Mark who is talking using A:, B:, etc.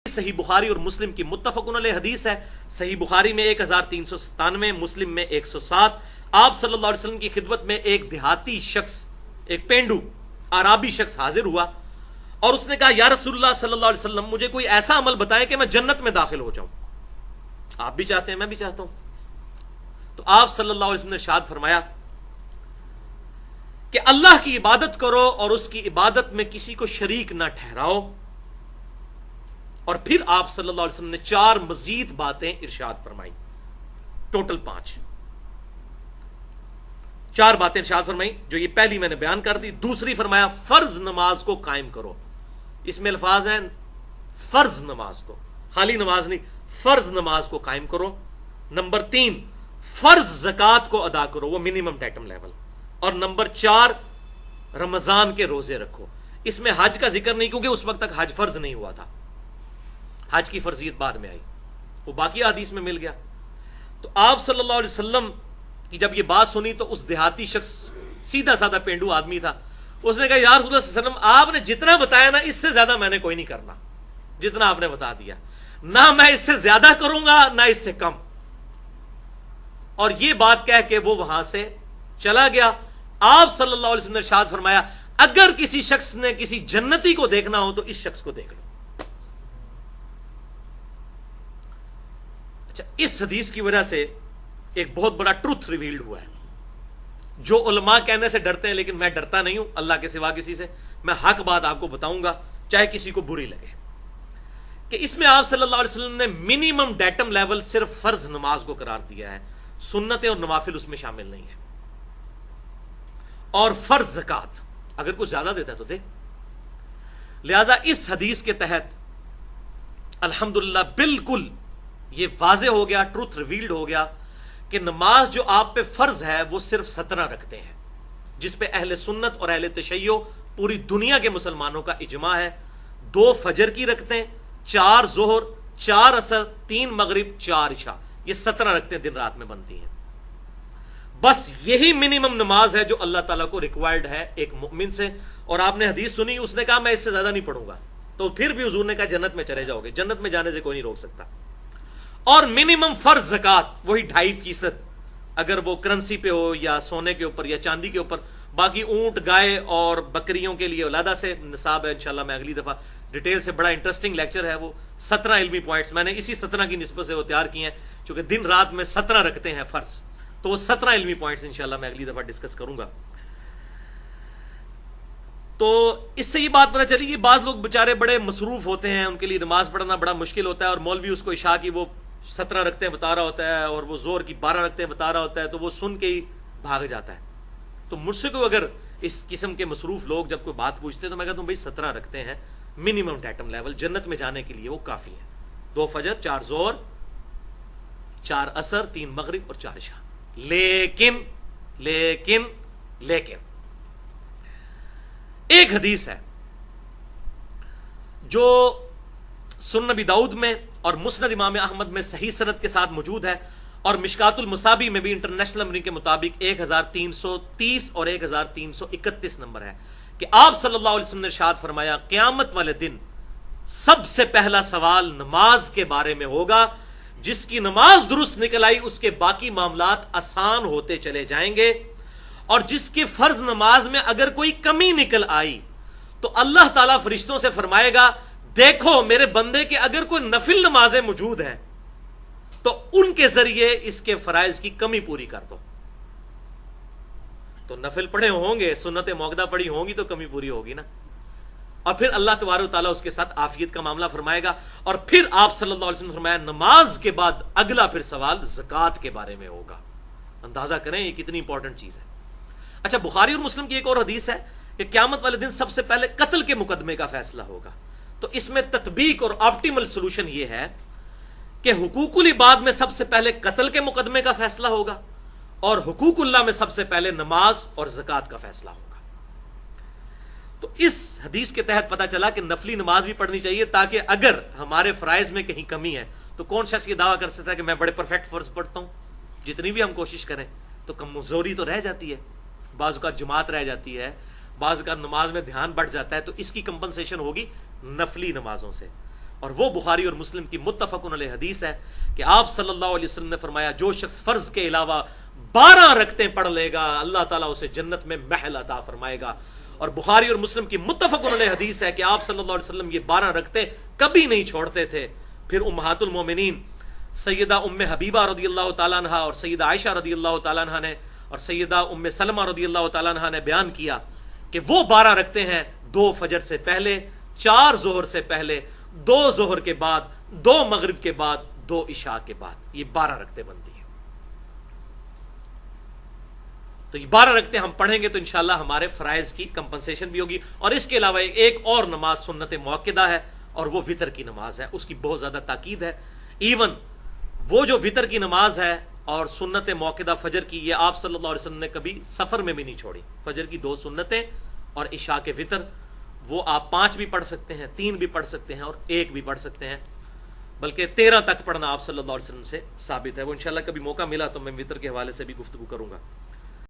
A: صحیح بخاری اور مسلم کی متفقن علیہ حدیث ہے. صحیح بخاری میں 1397، مسلم میں 107. آپ صلی اللہ علیہ وسلم کی خدمت میں ایک دیہاتی شخص، ایک پینڈو عرابی شخص حاضر ہوا اور اس نے کہا یا رسول اللہ صلی اللہ علیہ وسلم، مجھے کوئی ایسا عمل بتائیں کہ میں جنت میں داخل ہو جاؤں. آپ بھی چاہتے ہیں، میں بھی چاہتا ہوں. تو آپ صلی اللہ علیہ وسلم نے ارشاد فرمایا کہ اللہ کی عبادت کرو اور اس کی عبادت میں کسی کو شریک نہ ٹھہراؤ. اور پھر آپ صلی اللہ علیہ وسلم نے 4 مزید باتیں ارشاد فرمائی، ٹوٹل 5 باتیں ارشاد فرمائی. جو یہ پہلی میں نے بیان کر دی. دوسری فرمایا فرض نماز کو قائم کرو. اس میں الفاظ ہیں فرض نماز کو، خالی نماز نہیں، فرض نماز کو قائم کرو. نمبر 3 فرض زکوٰۃ کو ادا کرو، وہ منیمم ڈیٹم لیول. اور نمبر 4 رمضان کے روزے رکھو. اس میں حج کا ذکر نہیں، کیونکہ اس وقت تک حج فرض نہیں ہوا تھا، حج کی فرضیت بعد میں آئی، وہ باقی حدیث میں مل گیا. تو آپ صلی اللہ علیہ وسلم کی جب یہ بات سنی تو اس دیہاتی شخص، سیدھا سادہ پینڈو آدمی تھا، اس نے کہا یا رسول اللہ صلی اللہ علیہ وسلم، آپ نے جتنا بتایا نا اس سے زیادہ میں نے کوئی نہیں کرنا، جتنا آپ نے بتا دیا، نہ میں اس سے زیادہ کروں گا نہ اس سے کم. اور یہ بات کہہ کے وہ وہاں سے چلا گیا. آپ صلی اللہ علیہ وسلم نے ارشاد فرمایا اگر کسی شخص نے کسی جنتی کو دیکھنا ہو تو اس شخص کو دیکھ لو. اچھا، اس حدیث کی وجہ سے ایک بہت بڑا ٹروتھ ریویلڈ ہوا ہے، جو علماء کہنے سے ڈرتے ہیں، لیکن میں ڈرتا نہیں ہوں اللہ کے سوا کسی سے. میں حق بات آپ کو بتاؤں گا چاہے کسی کو بری لگے، کہ اس میں آپ صلی اللہ علیہ وسلم نے منیمم ڈیٹم لیول صرف فرض نماز کو قرار دیا ہے، سنتیں اور نوافل اس میں شامل نہیں ہے. اور فرض زکوٰۃ اگر کچھ زیادہ دیتا ہے تو دے. لہذا اس حدیث کے تحت الحمدللہ بالکل یہ واضح ہو گیا، ٹروتھ ریویلڈ ہو گیا کہ نماز جو آپ پہ فرض ہے وہ صرف 17 رکھتے ہیں، جس پہ اہل سنت اور اہل تشیع پوری دنیا کے مسلمانوں کا اجماع ہے. 2 فجر کی رکھتے ہیں، 4 ظہر، 4 عصر، 3 مغرب، 4 عشاء، یہ 17 رکھتے ہیں، دن رات میں بنتی ہیں. بس یہی منیمم نماز ہے جو اللہ تعالیٰ کو ریکوائرڈ ہے ایک مومن سے. اور آپ نے حدیث سنی، اس نے کہا میں اس سے زیادہ نہیں پڑھوں گا، تو پھر بھی حضور نے کہا جنت میں چلے جاؤ گے، جنت میں جانے سے کوئی نہیں روک سکتا. اور منیمم فرض زکوٰۃ وہی 2.5%، اگر وہ کرنسی پہ ہو یا سونے کے اوپر یا چاندی کے اوپر. باقی اونٹ، گائے اور بکریوں کے لیے علیحدہ سے نصاب ہے. انشاءاللہ میں اگلی دفعہ ڈیٹیل سے، بڑا انٹرسٹنگ لیکچر ہے وہ. 17 علمی پوائنٹس میں نے اسی 17 کی نسبت سے وہ تیار کیے ہیں، چونکہ دن رات میں 17 رکھتے ہیں فرض، تو وہ 17 علمی پوائنٹس انشاءاللہ میں اگلی دفعہ ڈسکس کروں گا. تو اس سے یہ بات پتہ چلی کہ بعض لوگ بےچارے بڑے مصروف ہوتے ہیں، ان کے لیے نماز پڑھنا بڑا مشکل ہوتا ہے، اور مولوی اس کو عشاء کی وہ 17 رکھتے ہیں بتا رہا ہوتا ہے، اور وہ زور کی 12 رکھتے ہیں بتا رہا ہوتا ہے، تو وہ سن کے ہی بھاگ جاتا ہے. تو مجھ سے کوئی اگر اس قسم کے مصروف لوگ جب کوئی بات پوچھتے ہیں تو میں کہتا ہوں بھائی 17 رکھتے ہیں منیمم ڈیٹم لیول، جنت میں جانے کے لیے وہ کافی ہے. 2 فجر، 4 ظہر، 4 عصر، 3 مغرب اور 4 عشاء. لیکن ایک حدیث ہے جو سنن نبی داؤد میں اور مسند امام احمد میں صحیح سند کے ساتھ موجود ہے، اور مشکات المصابیح میں بھی انٹرنیشنل نمبرنگ کے مطابق 1330 اور 1331 نمبر ہے، کہ آپ صلی اللہ علیہ وسلم نے ارشاد فرمایا قیامت والے دن سب سے پہلا سوال نماز کے بارے میں ہوگا. جس کی نماز درست نکل آئی اس کے باقی معاملات آسان ہوتے چلے جائیں گے، اور جس کی فرض نماز میں اگر کوئی کمی نکل آئی تو اللہ تعالیٰ فرشتوں سے فرمائے گا دیکھو میرے بندے کے اگر کوئی نفل نمازیں موجود ہیں تو ان کے ذریعے اس کے فرائض کی کمی پوری کر دو. تو نفل پڑھے ہوں گے، سنت موقدہ پڑھی ہوں گی تو کمی پوری ہوگی نا. اور پھر اللہ تبارک و تعالیٰ اس کے ساتھ عافیت کا معاملہ فرمائے گا. اور پھر آپ صلی اللہ علیہ وسلم نے فرمایا نماز کے بعد اگلا پھر سوال زکوٰۃ کے بارے میں ہوگا. اندازہ کریں یہ کتنی امپورٹنٹ چیز ہے. اچھا، بخاری اور مسلم کی ایک اور حدیث ہے کہ قیامت والے دن سب سے پہلے قتل کے مقدمے کا فیصلہ ہوگا. تو اس میں تطبیق اور آپٹیمل سولوشن یہ ہے کہ حقوق العباد میں سب سے پہلے قتل کے مقدمے کا فیصلہ ہوگا، اور حقوق اللہ میں سب سے پہلے نماز اور زکوٰۃ کا فیصلہ ہوگا. تو اس حدیث کے تحت پتا چلا کہ نفلی نماز بھی پڑھنی چاہیے، تاکہ اگر ہمارے فرائض میں کہیں کمی ہے تو کون شخص یہ دعویٰ کر سکتا ہے کہ میں بڑے پرفیکٹ فرض پڑھتا ہوں. جتنی بھی ہم کوشش کریں تو کمزوری تو رہ جاتی ہے، بعض اوقات جماعت رہ جاتی ہے، بعض اوقات نماز میں دھیان بڑھ جاتا ہے، تو اس کی کمپنسیشن ہوگی نفلی نمازوں سے. اور وہ بخاری اور مسلم کی متفق علیہ حدیث ہے کہ آپ صلی اللہ علیہ وسلم نے فرمایا جو شخص فرض کے علاوہ 12 رکعتیں پڑھ لے گا اللہ تعالیٰ اسے جنت میں محل عطا فرمائے گا. اور بخاری اور مسلم کی متفق علیہ حدیث ہے کہ آپ صلی اللہ علیہ وسلم یہ 12 رکعتیں کبھی نہیں چھوڑتے تھے. پھر امہات المومنین سیدہ ام حبیبہ رضی اللہ تعالیٰ عنہ اور سیدہ عائشہ رضی اللہ تعالیٰ عنہ نے اور سیدہ ام سلمہ رضی اللہ تعالیٰ عنہ نے بیان کیا کہ وہ 12 رکعتیں ہیں 2 فجر سے پہلے، 4 ظہر سے پہلے، 2 ظہر کے بعد، 2 مغرب کے بعد، 2 عشاء کے بعد، یہ 12 رکعتیں بنتی ہیں. تو یہ 12 رکعتیں ہم پڑھیں گے تو انشاءاللہ ہمارے فرائض کی کمپنسیشن بھی ہوگی. اور اس کے علاوہ ایک اور نماز سنت موقدہ ہے اور وہ وتر کی نماز ہے، اس کی بہت زیادہ تاکید ہے. ایون وہ جو وتر کی نماز ہے اور سنت موقدہ فجر کی، یہ آپ صلی اللہ علیہ وسلم نے کبھی سفر میں بھی نہیں چھوڑی. فجر کی 2 سنتیں اور عشاء کے وتر، وہ آپ 5 بھی پڑھ سکتے ہیں، 3 بھی پڑھ سکتے ہیں اور 1 بھی پڑھ سکتے ہیں، بلکہ 13 تک پڑھنا آپ صلی اللہ علیہ وسلم سے ثابت ہے. وہ انشاءاللہ کبھی موقع ملا تو میں وتر کے حوالے سے بھی گفتگو کروں گا.